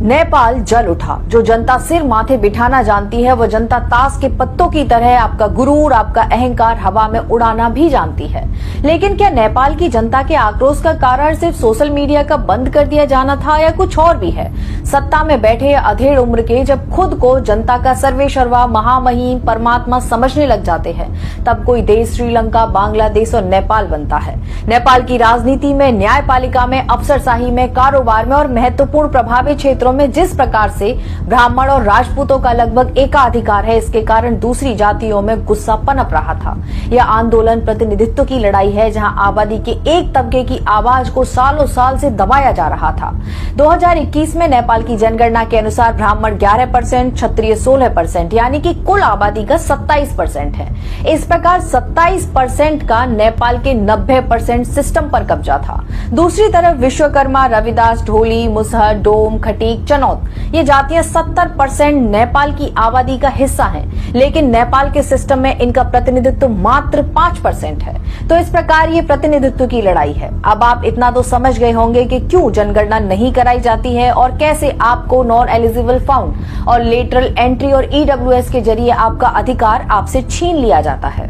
नेपाल जल उठा। जो जनता सिर माथे बिठाना जानती है, वो जनता ताश के पत्तों की तरह आपका गुरूर, आपका अहंकार हवा में उड़ाना भी जानती है। लेकिन क्या नेपाल की जनता के आक्रोश का कारण सिर्फ सोशल मीडिया का बंद कर दिया जाना था या कुछ और भी है? सत्ता में बैठे अधेड़ उम्र के जब खुद को जनता का सर्वेसर्वा महामहिम परमात्मा समझने लग जाते हैं, तब कोई देश श्रीलंका, बांग्लादेश और नेपाल बनता है। नेपाल की राजनीति में, न्यायपालिका में, अफसरशाही में, कारोबार में और महत्वपूर्ण प्रभावी क्षेत्रों में जिस प्रकार से ब्राह्मण और राजपूतों का लगभग एकाधिकार है, इसके कारण दूसरी जातियों में गुस्सा पनप रहा था। यह आंदोलन प्रतिनिधित्व की लड़ाई है, जहां आबादी के एक तबके की आवाज को सालों साल से दबाया जा रहा था। 2021 में नेपाल की जनगणना के अनुसार ब्राह्मण 11%, क्षत्रिय 16%, यानी कि कुल आबादी का 27% है। इस प्रकार 27% का नेपाल के 90% सिस्टम पर कब्जा था। दूसरी तरफ विश्वकर्मा, रविदास, ढोली, मुसहर, डोम, खटीक, चनौत, ये जातियां 70% नेपाल की आबादी का हिस्सा हैं, लेकिन नेपाल के सिस्टम में इनका प्रतिनिधित्व मात्र 5% है। तो इस प्रकार ये प्रतिनिधित्व की लड़ाई है। अब आप इतना तो समझ गए होंगे कि क्यों जनगणना नहीं कराई जाती है और कैसे आपको नॉन एलिजिबल फाउंड और लेटरल एंट्री और ईडब्ल्यूएस के जरिए आपका अधिकार आपसे छीन लिया जाता है।